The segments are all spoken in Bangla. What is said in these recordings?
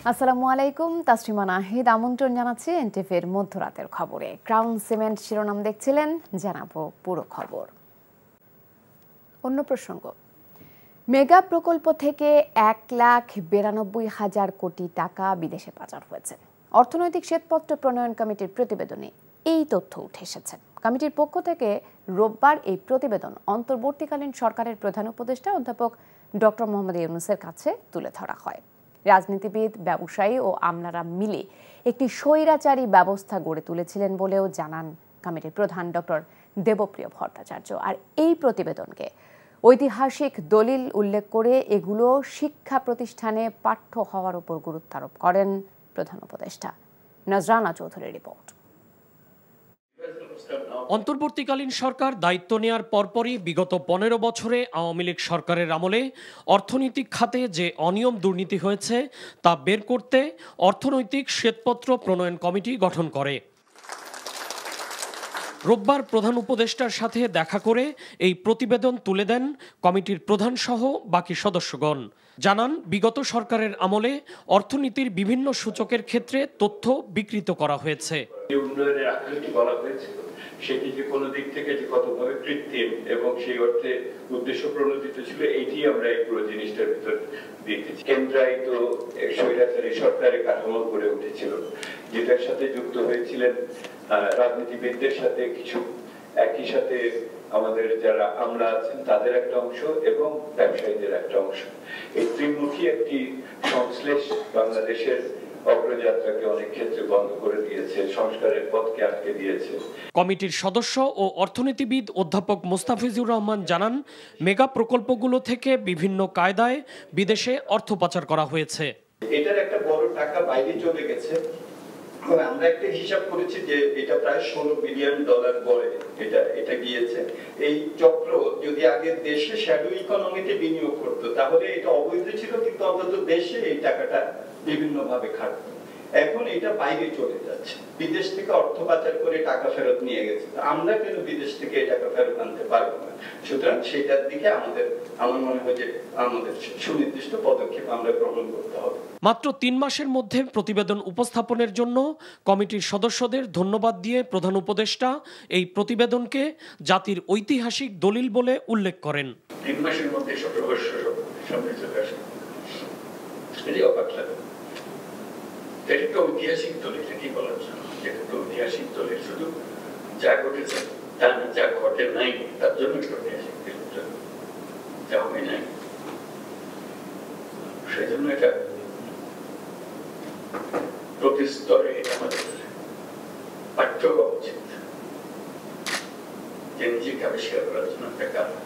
আসসালামু আলাইকুম, তাসরিমা নাহিদ আমন্ত্রণ জানাচ্ছি এনটিভির মধ্যরাতের খবরে। ক্রাউন সিমেন্ট শিরোনাম দেখছিলেন, জানাবো পুরো খবর। অন্য প্রসঙ্গ, মেগা প্রকল্প থেকে 1,92,000 কোটি টাকা বিদেশে পাচার হয়েছে। অর্থনৈতিক শ্বেতপত্র প্রণয়ন কমিটির প্রতিবেদনে এই তথ্য উঠে এসেছে। কমিটির পক্ষ থেকে রোববার এই প্রতিবেদন অন্তর্বর্তীকালীন সরকারের প্রধান উপদেষ্টা অধ্যাপক ডক্টর মোহাম্মদ ইউনূসের কাছে তুলে ধরা হয়। রাজনীতিবিদ, ব্যবসায়ী ও আমলারা মিলে একটি স্বৈরাচারী ব্যবস্থা গড়ে তুলেছিলেন বলেও জানান কমিটির প্রধান ডক্টর দেবপ্রিয় ভট্টাচার্য। আর এই প্রতিবেদনকে ঐতিহাসিক দলিল উল্লেখ করে এগুলো শিক্ষা প্রতিষ্ঠানে পাঠ্য হওয়ার উপর গুরুত্ব আরোপ করেন প্রধান উপদেষ্টা। নজরানা চৌধুরীর রিপোর্ট। অন্তর্বর্তীকালীন সরকার দায়িত্ব নেয়ার পরপরই বিগত 15 বছরে আওয়ামী লীগ সরকারের আমলে অর্থনৈতিক খাতে যে অনিয়ম দুর্নীতি হয়েছে তা বের করতে অর্থনৈতিক শ্বেতপত্র প্রণয়ন কমিটি গঠন করে। রোববার প্রধান উপদেষ্টার সাথে দেখা করে এই প্রতিবেদন তুলে দেন কমিটির প্রধান সহ বাকি সদস্যগণ। জানান, বিগত সরকারের আমলে অর্থনীতির বিভিন্ন সূচকের ক্ষেত্রে তথ্য বিকৃত করা হয়েছে। সেটি যে কোনো দিক থেকে যে কতভাবে কৃত্রিম এবং সেই অর্থে উদ্দেশ্য প্রণোদিত ছিল, এইটি আমরা এই পুরো জিনিসটার ভিতর দেখেছি। কেন্দ্রায়িত স্বৈরাচারী সরকারের কাঠামো গড়ে উঠেছিল, যেটার সাথে যুক্ত হয়েছিলেন রাজনীতিবিদদের সাথে কিছু, একই সাথে আমাদের যারা আমলা আছেন তাদের একটা অংশ এবং ব্যবসায়ীদের একটা অংশ। এই ত্রিমুখী একটি সংশ্লেষ বাংলাদেশের অগ্রযাত্রাকে অনেক ক্ষেত্রে বন্ধ করে দিয়েছে, সংস্কারের পথকে আটকে দিয়েছে। কমিটির সদস্য ও অর্থনীতিবিদ অধ্যাপক মোস্তাফিজুর রহমান জানান, মেগা প্রকল্পগুলো থেকে বিভিন্ন কায়দায় বিদেশে অর্থ পাচার করা হয়েছে। এটার একটা বড় টাকা বাইরে চলে গেছে। আমরা একটা হিসাব করেছি যে এটা প্রায় $16 বিলিয়ন বলে এটা গিয়েছে। এই চক্র যদি আগে দেশে শ্যাডো ইকোনমিতে বিনিয়োগ করতো তাহলে এটা অবৈধ ছিল, কিন্তু অন্তত দেশে এই টাকাটা বিভিন্ন ভাবে খাটতো। এখন এটা বাইরে চলে যাচ্ছে, বিদেশ থেকে অর্থ পাচার করে টাকা ফেরত নিয়ে গেছে। আমরা কেন বিদেশ থেকে এই টাকা ফেরত আনতে পারবো না? সুতরাং সেটার দিকে আমার মনে হয় যে আমাদের সুনির্দিষ্ট পদক্ষেপ আমরা গ্রহণ করতে হবে। মাত্র 3 মাসের মধ্যে প্রতিবেদন উপস্থাপনের জন্য কমিটির সদস্যদের ধন্যবাদ দিয়ে প্রধান উপদেষ্টা এই প্রতিবেদনকে জাতির ঐতিহাসিক দলিল বলে উল্লেখ করেন। 3 মাসের মধ্যে সব রহস্য সামনে চলে আসে, এটি অবাক লাগে। এটা তো ঐতিহাসিক দলিল, কি বলার জন্য এটা তো ঐতিহাসিক দলিল, শুধু যা ঘটেছে তা না, যা ঘটে নাই তার জন্য ঐতিহাসিক দলিল, যা হয় নাই সেই জন্য এটা প্রতি স্তরে আমাদের পাঠ্য হওয়া উচিত। যে নিজেকে আবিষ্কার করার জন্য একটা কারণ,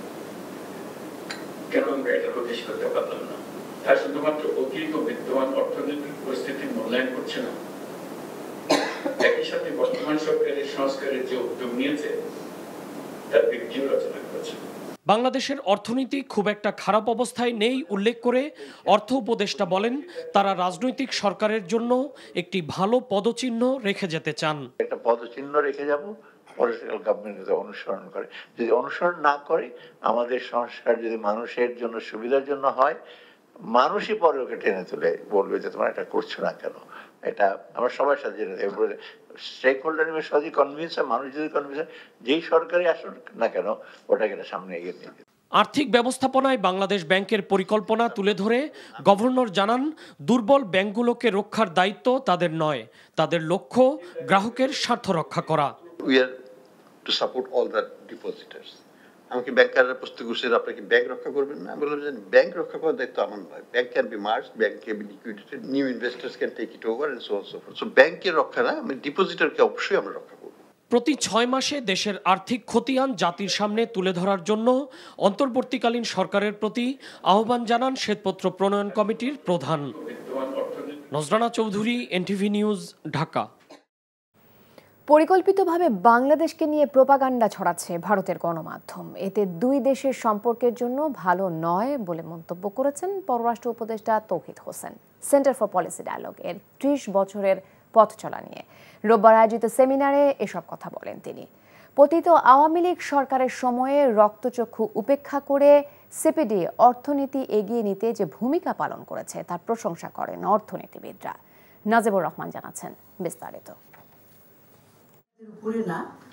কেন আমরা এটা প্রকাশ করতে পারলাম না? তা শুধুমাত্র অতিরিক্ত বিদ্যমান অর্থনৈতিক পরিস্থিতির মূল্যায়ন করছে না, একই সাথে বর্তমান সরকারের সংস্কারের যে উদ্যোগ নিয়েছে তার ভিত্তিও রচনা করেছে। বাংলাদেশের অর্থনীতি খুব একটা খারাপ অবস্থায় নেই উল্লেখ করে অর্থ উপদেষ্টা বলেন, তারা রাজনৈতিক সরকারের জন্য একটি ভালো পদচিহ্ন রেখে যেতে চান। একটা পদচিহ্ন রেখে যাব, পলিটিক্যাল গভর্নমেন্ট যদি অনুসরণ করে। যদি অনুসরণ না করে, আমাদের সংস্কার যদি মানুষের জন্য সুবিধার জন্য হয়, মানুষই পরে ওকে টেনে তুলে বলবে যে তোমরা এটা করছো না কেন। এটা আমরা সবার সাথে স্টেক হোল্ডার সাথে কনভিন্স হয়, মানুষ যদি কনভিন্স হয়, যেই সরকারই আসুন না কেন ওটাকে সামনে এগিয়ে নিয়ে যেতে। আর্থিক ব্যবস্থাপনায় বাংলাদেশ ব্যাংকের পরিকল্পনা তুলে ধরে গভর্নর জানান, দুর্বল ব্যাংকগুলোকে রক্ষার দায়িত্ব তাদের নয়, তাদের লক্ষ্য গ্রাহকের স্বার্থ রক্ষা করা। We are to support all the depositors. আমাকে ব্যাংকাররা প্রশ্ন করছেন, আপনি কি ব্যাংক রক্ষা করবেন না? আমি বললাম যে ব্যাংক রক্ষা করার দায়িত্ব আমার নয়। Bank can be merge, bank can be liquidated, new investors can take it over and so on so forth. So ব্যাংকের রক্ষা না, আমি ডিপোজিটরকে অবশ্যই আমরা রক্ষা করব। প্রতি 6 মাসে দেশের আর্থিক খতিয়ান জাতির সামনে তুলে ধরার জন্য অন্তর্বর্তীকালীন সরকারের প্রতি আহ্বান জানান শ্বেতপত্র প্রণয়ন কমিটির প্রধান। নজরানা চৌধুরী, এনটিভি নিউজ, ঢাকা। পরিকল্পিতভাবে বাংলাদেশকে নিয়ে প্রোপাগান্ডা ছড়াচ্ছে ভারতের গণমাধ্যম। এতে দুই দেশের সম্পর্কের জন্য ভালো নয় বলে মন্তব্য করেছেন পররাষ্ট্র উপদেষ্টা Touhid Hossain. Centre for policy dialogue এর 30 বছরের পথ চলা নিয়ে রোববার আয়োজিত সেমিনারে এসব কথা বলেন তিনি। পতিত আওয়ামী লীগ সরকারের সময়ে রক্তচক্ষু উপেক্ষা করে সিপিডি অর্থনীতি এগিয়ে নিতে যে ভূমিকা পালন করেছে তার প্রশংসা করেন অর্থনীতিবিদরা। নাজিবুর রহমান জানাচ্ছেন বিস্তারিত।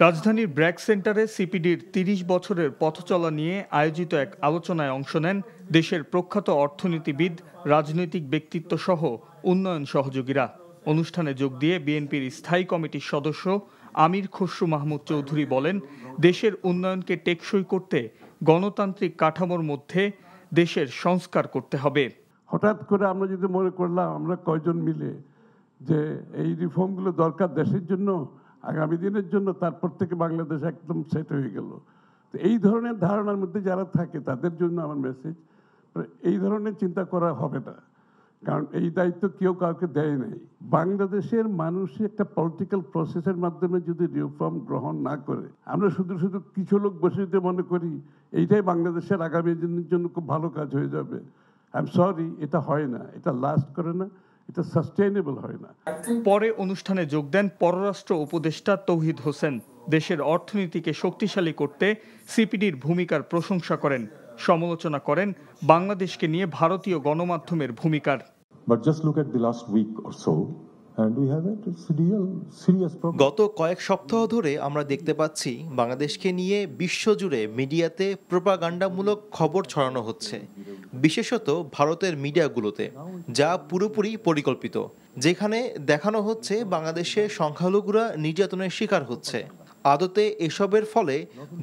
রাজধানীর ব্র্যাক সেন্টারে সিপিডির ৩০ বছরের পথচলা নিয়ে আয়োজিত এক আলোচনায় অংশ নেন দেশের প্রখ্যাত অর্থনীতিবিদ, রাজনৈতিক ব্যক্তিত্ব সহ উন্নয়ন সহযোগীরা। অনুষ্ঠানে যোগ দিয়ে বিএনপির স্থায়ী কমিটির সদস্য আমির খসরু মাহমুদ চৌধুরী বলেন, দেশের উন্নয়নকে টেকসই করতে গণতান্ত্রিক কাঠামোর মধ্যে দেশের সংস্কার করতে হবে। হঠাৎ করে আমরা যদি মনে করলাম আমরা কয়জন মিলে যে এই রিফর্মগুলো দরকার দেশের জন্য, আগামী দিনের জন্য, তারপর থেকে বাংলাদেশ একদম সেট হয়ে গেল। তো এই ধরনের ধারণার মধ্যে যারা থাকে তাদের জন্য আমার মেসেজ, এই ধরনের চিন্তা করা হবে না, কারণ এই দায়িত্ব কেউ কাউকে দেয় নাই। বাংলাদেশের মানুষ একটা পলিটিক্যাল প্রসেসের মাধ্যমে যদি রিফর্ম গ্রহণ না করে, আমরা শুধু শুধু কিছু লোক বসে মনে করি এইটাই বাংলাদেশের আগামী দিনের জন্য খুব ভালো কাজ হয়ে যাবে, আই এম সরি, এটা হয় না, এটা লাস্ট করে না, এটা সাস্টেইনেবল হয় না। পরে অনুষ্ঠানে যোগ দেন পররাষ্ট্র উপদেষ্টা তৌহিদ হোসেন। দেশের অর্থনীতিকে শক্তিশালী করতে সিপিডির ভূমিকার প্রশংসা করেন, সমালোচনা করেন বাংলাদেশকে নিয়ে ভারতীয় গণমাধ্যমের ভূমিকার। গত কয়েক সপ্তাহ ধরে আমরা দেখতে পাচ্ছি বাংলাদেশকে নিয়ে বিশ্বজুড়ে মিডিয়াতে প্রোপাগান্ডামূলক খবর ছড়ানো হচ্ছে, বিশেষত ভারতের মিডিয়াগুলোতে, যা পুরোপুরি পরিকল্পিত, যেখানে দেখানো হচ্ছে বাংলাদেশের সংখ্যালঘুরা নির্যাতনের শিকার হচ্ছে। আদতে এসবের ফলে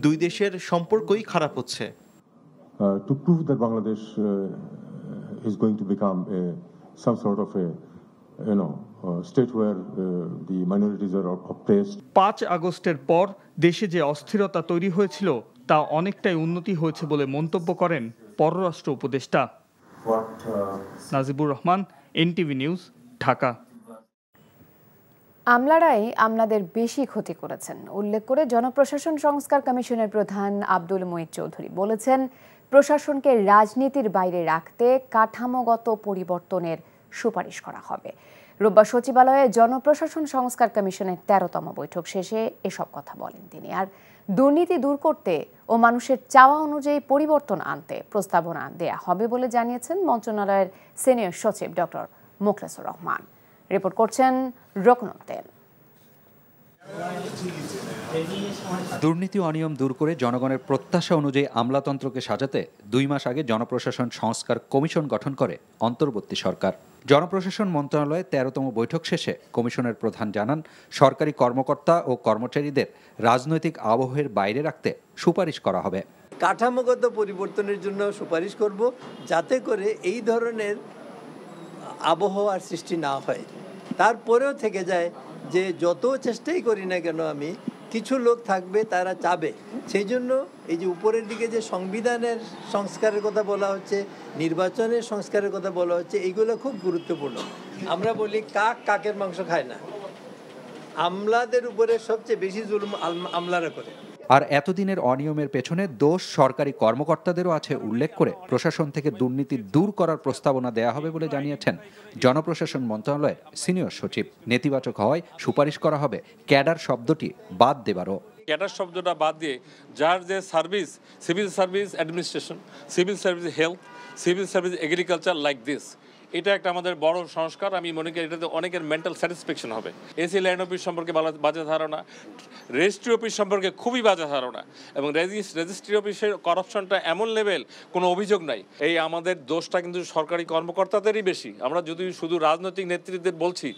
দুই দেশের সম্পর্কই খারাপ হচ্ছে। To prove that Bangladesh is going to become some sort of a state where the minorities are oppressed. 5 আগস্টের পর দেশে যে অস্থিরতা তৈরি হয়েছিল তা অনেকটাই উন্নতি হয়েছে বলে মন্তব্য করেন পররাষ্ট্র উপদেষ্টা। Najibur Rahman, NTV news, Dhaka. আমলারাই আমলাদের বেশি ক্ষতি করেছেন উল্লেখ করে জনপ্রশাসন সংস্কার কমিশনের প্রধান আব্দুল মুঈদ চৌধুরী বলেছেন, প্রশাসনকে রাজনীতির বাইরে রাখতে কাঠামোগত পরিবর্তনের সুপারিশ করা হবে। রোববার সচিবালয়ে জনপ্রশাসন সংস্কার কমিশনের 13তম বৈঠক শেষে এসব কথা বলেন তিনি। আর দুর্নীতি দূর করতে ও মানুষের চাওয়া অনুযায়ী পরিবর্তন আনতে প্রস্তাবনা দেয়া হবে বলে জানিয়েছেন মন্ত্রণালয়ের সিনিয়র সচিব ডক্টর মোখলেসুর রহমান। রিপোর্ট করছেন রকনুদ্দিন। দুর্নীতি অনিয়ম দূর করে জনগণের প্রত্যাশা অনুযায়ী আমলাতন্ত্রকে সাজাতে 2 মাস আগে জনপ্রশাসন সংস্কার কমিশন গঠন করে অন্তর্বর্তী সরকার। জনপ্রশাসন মন্ত্রণালয়ে 13তম বৈঠক শেষে কমিশনের প্রধান জানান, সরকারি কর্মকর্তা ও কর্মচারীদের রাজনৈতিক আবহের বাইরে রাখতে সুপারিশ করা হবে। কাঠামোগত পরিবর্তনের জন্য সুপারিশ করব, যাতে করে এই ধরনের আবহাওয়ার সৃষ্টি না হয়। তারপরেও থেকে যায় যে যত চেষ্টাই করি না কেন আমি, কিছু লোক থাকবে তারা চাবে। সেই জন্য এই যে উপরের দিকে যে সংবিধানের সংস্কারের কথা বলা হচ্ছে, নির্বাচনের সংস্কারের কথা বলা হচ্ছে, এইগুলো খুব গুরুত্বপূর্ণ। আমরা বলি কাক কাকের মাংস খায় না, আমলাদের উপরে সবচেয়ে বেশি জুলুম আমলারা করে। আর এতদিনের অনিয়মের পেছনে দোষ সরকারি কর্মকর্তাদেরও আছে উল্লেখ করে প্রশাসন থেকে দুর্নীতি দূর করার প্রস্তাবনা দেয়া হবে বলে জানিয়েছেন জনপ্রশাসন মন্ত্রণালয়ের সিনিয়র সচিব। নেতিবাচক হওয়ায় সুপারিশ করা হবে ক্যাডার শব্দটি বাদ দেবারও। ক্যাডার শব্দটা বাদ দিয়ে যার যে service, civil service administration, civil service health, civil service agriculture, like this, এটা একটা আমাদের বড় সংস্কার। আমি মনে করি এটাতে অনেকের মেন্টাল স্যাটিসফ্যাকশন হবে। এসি ল্যান্ড অফিস সম্পর্কে বাজে ধারণা, রেজিস্ট্রি অফিস সম্পর্কে খুবই বাজে ধারণা, এবং রেজিস্ট্রি অফিসের করাপশনটা এমন লেভেল, কোনো অভিযোগ নাই। এই আমাদের দোষটা কিন্তু সরকারি কর্মকর্তাদেরই বেশি। আমরা যদি শুধু রাজনৈতিক নেতৃত্বদের বলছি,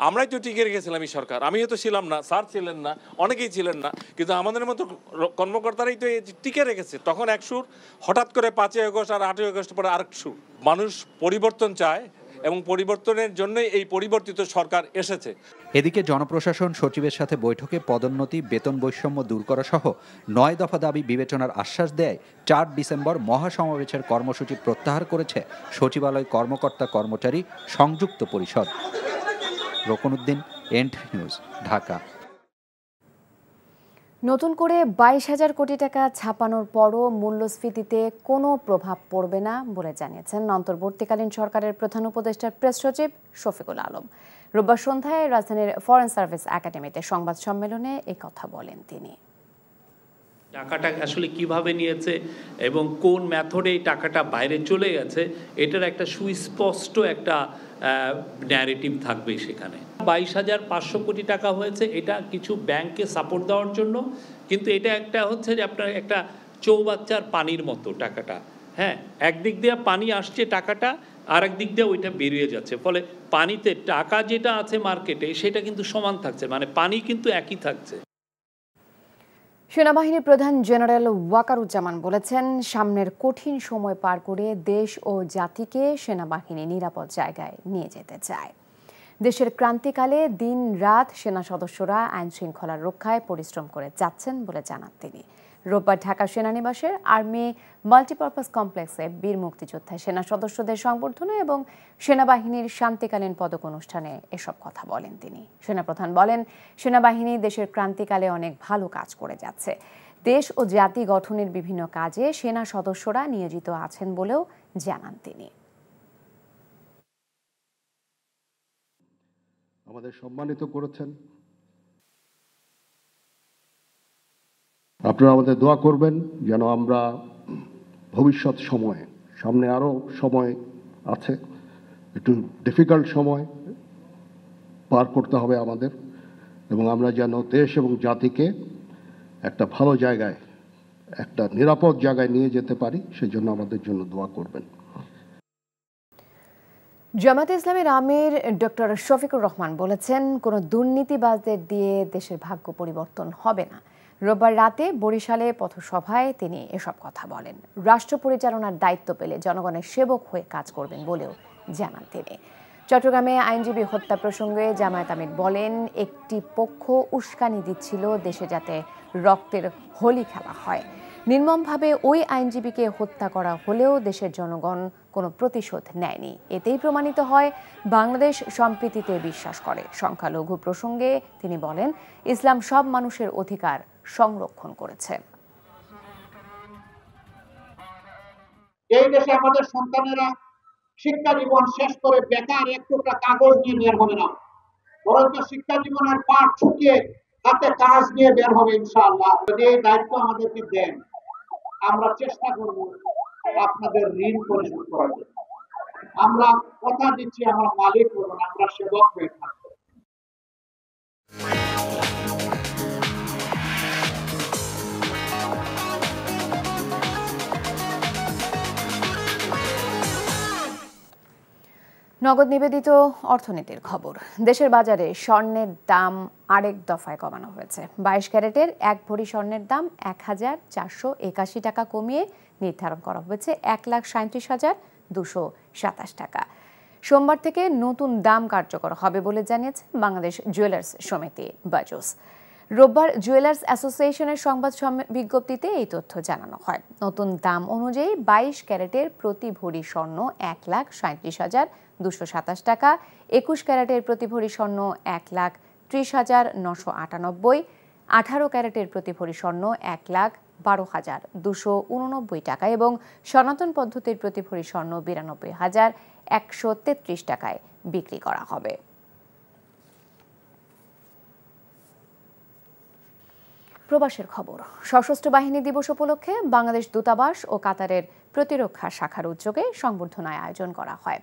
আমরাই তো টিকে রেখেছিলাম এই সরকার। আমি হয়তো ছিলাম না, স্যার ছিলেন না, অনেকেই ছিলেন না, কিন্তু আমাদের মতো কর্মকর্তারাই তো টিকে রেখেছে। তখন এক সুর, হঠাৎ করে 5ই আগস্ট আর 8ই আগস্ট পরে আরেক সুর। মানুষ পরিবর্তন চায় এবং পরিবর্তনের জন্যই এই পরিবর্তিত সরকার এসেছে। এদিকে জনপ্রশাসন সচিবের সাথে বৈঠকে পদোন্নতি, বেতন বৈষম্য দূর করা সহ 9 দফা দাবি বিবেচনার আশ্বাস দেয় 4 ডিসেম্বর মহাসমাবেশের কর্মসূচি প্রত্যাহার করেছে সচিবালয় কর্মকর্তা কর্মচারী সংযুক্ত পরিষদ। Roknuddin, NTV news, Dhaka. নতুন করে 22,000 কোটি টাকা ছাপানোর পরও মূল্যস্ফীতিতে কোনো প্রভাব পড়বে না বলে জানিয়েছেন অন্তর্বর্তীকালীন সরকারের প্রধান উপদেষ্টার প্রেস সচিব শফিকুল আলম। রোববার সন্ধ্যায় রাজধানীর ফরেন সার্ভিস একাডেমিতে সংবাদ সম্মেলনে এই কথা বলেন তিনি। টাকাটা আসলে কিভাবে নিয়েছে এবং কোন মেথডে এই টাকাটা বাইরে চলে গেছে এটার একটা সুস্পষ্ট একটা ন্যারেটিভ থাকবে সেখানে। 22,500 কোটি টাকা হয়েছে, এটা কিছু ব্যাংককে সাপোর্ট দেওয়ার জন্য, কিন্তু এটা একটা হচ্ছে যে আপনার একটা চৌবাচ্চার পানির মতো টাকাটা। হ্যাঁ, একদিক দিয়ে পানি আসছে টাকাটা, আর একদিক দিয়ে ওইটা বেরিয়ে যাচ্ছে, ফলে পানিতে টাকা যেটা আছে মার্কেটে সেটা কিন্তু সমান থাকছে, মানে পানি কিন্তু একই থাকছে। সেনাবাহিনীর প্রধান জেনারেল ওয়াকারুজ্জামান বলেছেন, সামনের কঠিন সময় পার করে দেশ ও জাতিকে সেনাবাহিনী নিরাপদ জায়গায় নিয়ে যেতে চায়। দেশের ক্রান্তিকালে দিন রাত সেনা সদস্যরা আইন শৃঙ্খলা রক্ষায় পরিশ্রম করে যাচ্ছেন বলে জানান তিনি। রোববার ঢাকা সেনানিবাসের আর্মি মাল্টিপারপাস কমপ্লেক্সে বীর মুক্তিযোদ্ধা সেনা সদস্যদের সংবর্ধনা এবং সেনাবাহিনীর শান্তিকালীন পদক অনুষ্ঠানে এসব কথা বলেন তিনি। সেনাপ্রধান বলেন, সেনাবাহিনী দেশের ক্রান্তিকালে অনেক ভালো কাজ করে যাচ্ছে। দেশ ও জাতি গঠনের বিভিন্ন কাজে সেনা সদস্যরা নিয়োজিত আছেন বলেও জানান তিনি। আমাদের সম্মানিত করেছেন, আপনারা আমাদের দোয়া করবেন যেন আমরা ভবিষ্যৎ সময়ে, সামনে আরও সময় আছে, একটু ডিফিকাল্ট সময় পার করতে হবে আমাদের, এবং আমরা যেন দেশ এবং জাতিকে একটা ভালো জায়গায়, একটা নিরাপদ জায়গায় নিয়ে যেতে পারি, সেজন্য আমাদের জন্য দোয়া করবেন। জামায়াতে ইসলামীর আমির ডক্টর শফিকুর রহমান বলেছেন, কোনো দুর্নীতিবাজদের দিয়ে দেশের ভাগ্য পরিবর্তন হবে না। রোববার রাতে বরিশালে পথসভায় তিনি এসব কথা বলেন। রাষ্ট্র পরিচালনার দায়িত্ব পেলে জনগণের সেবক হয়ে কাজ করবেন বলেও জানান তিনি। চট্টগ্রামে আইনজীবী হত্যা প্রসঙ্গে জামায়াত আমির বলেন, একটি পক্ষ উস্কানি দিচ্ছিল দেশে যাতে রক্তের হোলি খেলা হয়। নির্মমভাবে ওই আইনজীবীকে হত্যা করা হলেও দেশের জনগণ কোনো প্রতিশোধ নেয়নি। এতেই প্রমাণিত হয় বাংলাদেশ সম্প্রীতিতে বিশ্বাস করে। সংখ্যালঘু প্রসঙ্গে তিনি বলেন, ইসলাম সব মানুষের অধিকার সংরক্ষণ করেছে। এই দেশে আমাদের সন্তানেরা শিক্ষা জীবন শেষ করে বেকার এক টুকরা কাগজ নিয়ে বের হবে না, বরঞ্চ শিক্ষা জীবনের পাঠ ছুটিয়ে হাতে কাজ নিয়ে বের হবে ইনশাআল্লাহ। যদি এই দায়িত্ব আমাদেরকে দেন, আমরা চেষ্টা করব আপনাদের ঋণ পরিশোধ করার জন্য। আমরা কথা দিচ্ছি, আমরা মালিক হব না, আমরা সেবক হয়ে থাকব। নগদ নিবেদিত অর্থনীতির খবর। দেশের বাজারে স্বর্ণের দাম আরেক দফায় কমানো হয়েছে। 22 ক্যারেটের 1 ভরি স্বর্ণের দাম 1,481 টাকা কমিয়ে নির্ধারণ করা হয়েছে 1,37,227 টাকা। সোমবার থেকে নতুন দাম কার্যকর হবে বলে জানিয়েছে বাংলাদেশ জুয়েলার্স সমিতি বাজুস। রোববার জুয়েলার্স অ্যাসোসিয়েশনের সংবাদ বিজ্ঞপ্তিতে এই তথ্য জানানো হয়। নতুন দাম অনুযায়ী 22 ক্যারেটের প্রতি ভরি স্বর্ণ 1,37,227 টাকা, 21 ক্যারেটের প্রতি ভরি স্বর্ণ 1,30,998, 18 ক্যারেটের প্রতি ভরি স্বর্ণ 1,12,289 টাকা এবং সনাতন পদ্ধতির প্রতি ভরি স্বর্ণ 92,133 টাকায় বিক্রি করা হবে। প্রবাসের খবর। সশস্ত্র বাহিনী দিবস উপলক্ষে বাংলাদেশ দূতাবাস ও কাতারের প্রতিরক্ষা শাখার উদ্যোগে সংবর্ধনার আয়োজন করা হয়।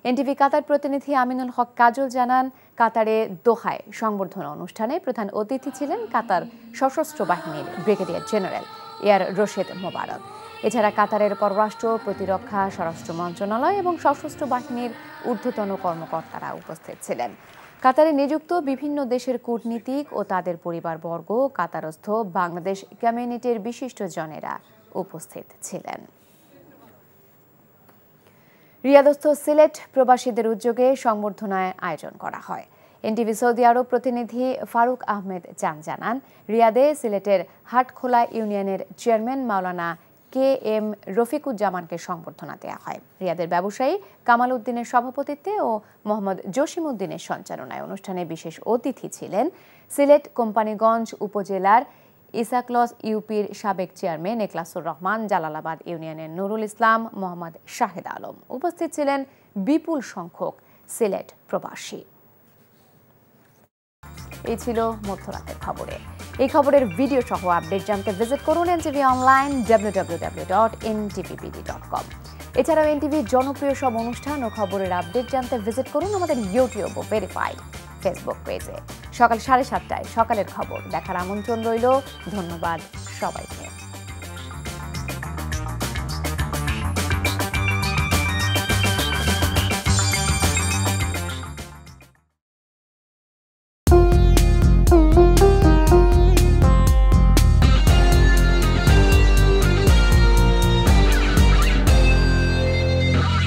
এনটিভি কাতার প্রতিনিধি আমিনুল হক কাজল জানান, কাতারে দোহায় সংবর্ধনা অনুষ্ঠানে প্রধান অতিথি ছিলেন কাতার সশস্ত্র বাহিনীর ব্রিগেডিয়ার জেনারেল এয়ার রশেদ মোবারক। এছাড়া কাতারের পররাষ্ট্র, প্রতিরক্ষা, স্বরাষ্ট্র মন্ত্রণালয় এবং সশস্ত্র বাহিনীর ঊর্ধ্বতন কর্মকর্তারা উপস্থিত ছিলেন। কাতারে নিযুক্ত বিভিন্ন দেশের কূটনীতিক ও তাদের পরিবারবর্গ, কাতারস্থ বাংলাদেশ কমিউনিটির বিশিষ্টজনেরা উপস্থিত ছিলেন। রিয়াদস্থ সিলেট প্রবাসীদের উদ্যোগে সংবর্ধনার আয়োজন করা হয়। এনটিভি সৌদি আরব প্রতিনিধি ফারুক আহমেদ জানান, রিয়াদে সিলেটের হাটখোলা ইউনিয়নের চেয়ারম্যান মাওলানা KM রফিকুজ্জামানকে সংবর্ধনা দেওয়া হয়। রিয়াদের ব্যবসায়ী কামাল উদ্দিনের সভাপতিত্বে ও মোহাম্মদ জসিম উদ্দিনের সঞ্চালনায় অনুষ্ঠানে বিশেষ অতিথি ছিলেন সিলেট কোম্পানিগঞ্জ উপজেলার ইসাকলস ইউপির সাবেক চেয়ারম্যান এখলাসুর রহমান, জালালাবাদ ইউনিয়নের নুরুল ইসলাম, মোহাম্মদ শাহেদ আলম। উপস্থিত ছিলেন বিপুল সংখ্যক সিলেট প্রবাসী। এই ছিল মধ্যরাতের খবরে। এই খবরের ভিডিও সহ আপডেট জানতে ভিজিট করুন এনটিভি অনলাইন www.ntvpd.com। এছাড়াও এনটিভির জনপ্রিয় সব অনুষ্ঠান ও খবরের আপডেট জানতে ভিজিট করুন আমাদের ইউটিউব ও ভেরিফাইড ফেসবুক পেজে। সকাল 7:30টায় সকালের খবর দেখার আমন্ত্রণ রইল। ধন্যবাদ সবাইকে।